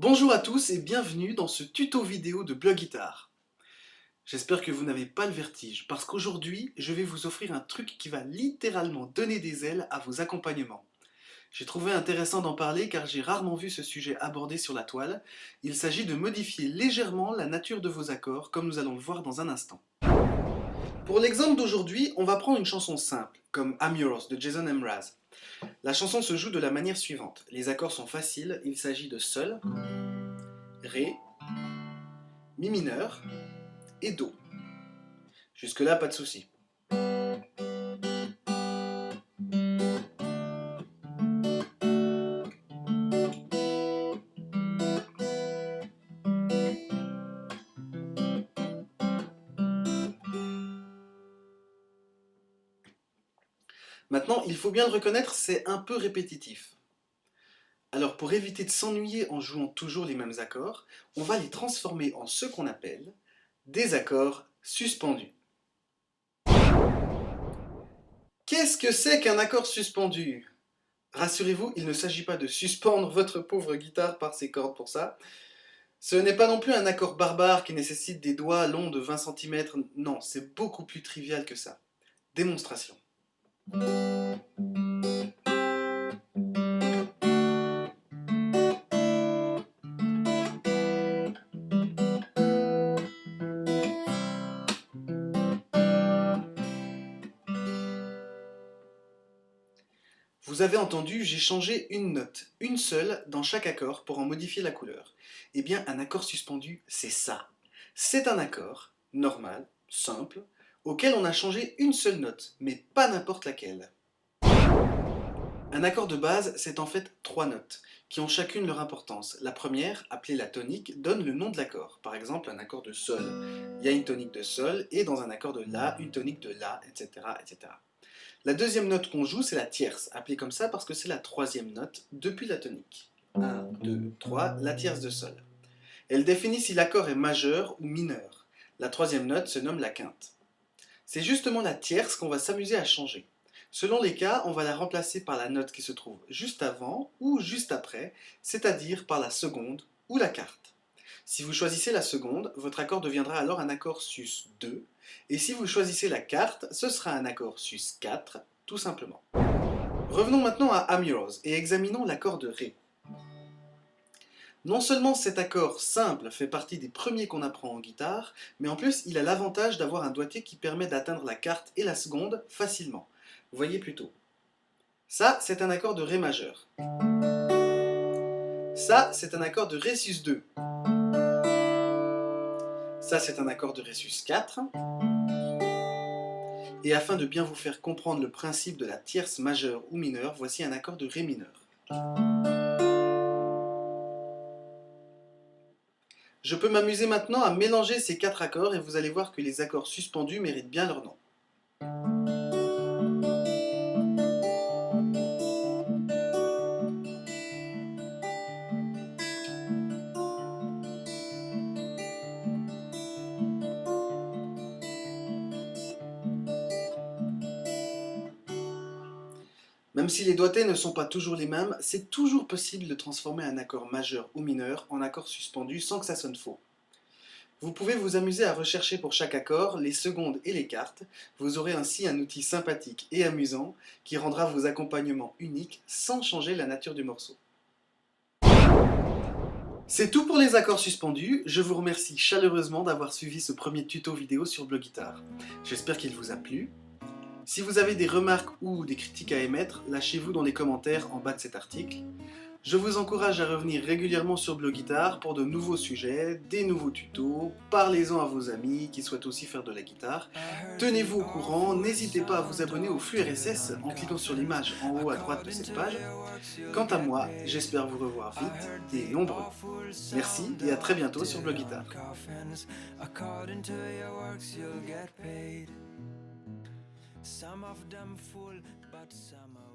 Bonjour à tous et bienvenue dans ce tuto vidéo de Blog Guitare. J'espère que vous n'avez pas le vertige parce qu'aujourd'hui je vais vous offrir un truc qui va littéralement donner des ailes à vos accompagnements. J'ai trouvé intéressant d'en parler car j'ai rarement vu ce sujet abordé sur la toile. Il s'agit de modifier légèrement la nature de vos accords comme nous allons le voir dans un instant. Pour l'exemple d'aujourd'hui, on va prendre une chanson simple comme I'm Yours de Jason Mraz. La chanson se joue de la manière suivante. Les accords sont faciles, il s'agit de Sol, Ré, Mi mineur et Do. Jusque-là, pas de souci. Maintenant, il faut bien le reconnaître, c'est un peu répétitif. Alors pour éviter de s'ennuyer en jouant toujours les mêmes accords, on va les transformer en ce qu'on appelle des accords suspendus. Qu'est-ce que c'est qu'un accord suspendu? Rassurez-vous, il ne s'agit pas de suspendre votre pauvre guitare par ses cordes pour ça. Ce n'est pas non plus un accord barbare qui nécessite des doigts longs de 20 cm. Non, c'est beaucoup plus trivial que ça. Démonstration. Vous avez entendu, j'ai changé une note, une seule, dans chaque accord pour en modifier la couleur. Eh bien, un accord suspendu, c'est ça. C'est un accord, normal, simple, auquel on a changé une seule note, mais pas n'importe laquelle. Un accord de base, c'est en fait trois notes, qui ont chacune leur importance. La première, appelée la tonique, donne le nom de l'accord. Par exemple, un accord de Sol. Il y a une tonique de Sol, et dans un accord de La, une tonique de La, etc. etc. La deuxième note qu'on joue, c'est la tierce, appelée comme ça parce que c'est la troisième note depuis la tonique. 1, 2, 3, la tierce de Sol. Elle définit si l'accord est majeur ou mineur. La troisième note se nomme la quinte. C'est justement la tierce qu'on va s'amuser à changer. Selon les cas, on va la remplacer par la note qui se trouve juste avant ou juste après, c'est-à-dire par la seconde ou la quarte. Si vous choisissez la seconde, votre accord deviendra alors un accord sus2, et si vous choisissez la quarte, ce sera un accord sus4, tout simplement. Revenons maintenant à I'm Yours et examinons l'accord de Ré. Non seulement cet accord simple fait partie des premiers qu'on apprend en guitare, mais en plus il a l'avantage d'avoir un doigté qui permet d'atteindre la quarte et la seconde facilement. Voyez plutôt. Ça, c'est un accord de Ré majeur. Ça, c'est un accord de Ré sus2. Ça, c'est un accord de Ré sus4. Et afin de bien vous faire comprendre le principe de la tierce majeure ou mineure, voici un accord de Ré mineur. Je peux m'amuser maintenant à mélanger ces quatre accords et vous allez voir que les accords suspendus méritent bien leur nom. Même si les doigtés ne sont pas toujours les mêmes, c'est toujours possible de transformer un accord majeur ou mineur en accord suspendu sans que ça sonne faux. Vous pouvez vous amuser à rechercher pour chaque accord les secondes et les quartes. Vous aurez ainsi un outil sympathique et amusant qui rendra vos accompagnements uniques sans changer la nature du morceau. C'est tout pour les accords suspendus. Je vous remercie chaleureusement d'avoir suivi ce premier tuto vidéo sur Blog Guitare. J'espère qu'il vous a plu. Si vous avez des remarques ou des critiques à émettre, lâchez-vous dans les commentaires en bas de cet article. Je vous encourage à revenir régulièrement sur Blog Guitare pour de nouveaux sujets, des nouveaux tutos, parlez-en à vos amis qui souhaitent aussi faire de la guitare. Tenez-vous au courant, n'hésitez pas à vous abonner au flux RSS en cliquant sur l'image en haut à droite de cette page. Quant à moi, j'espère vous revoir vite et nombreux. Merci et à très bientôt sur Blog Guitare. Some of them full, but some are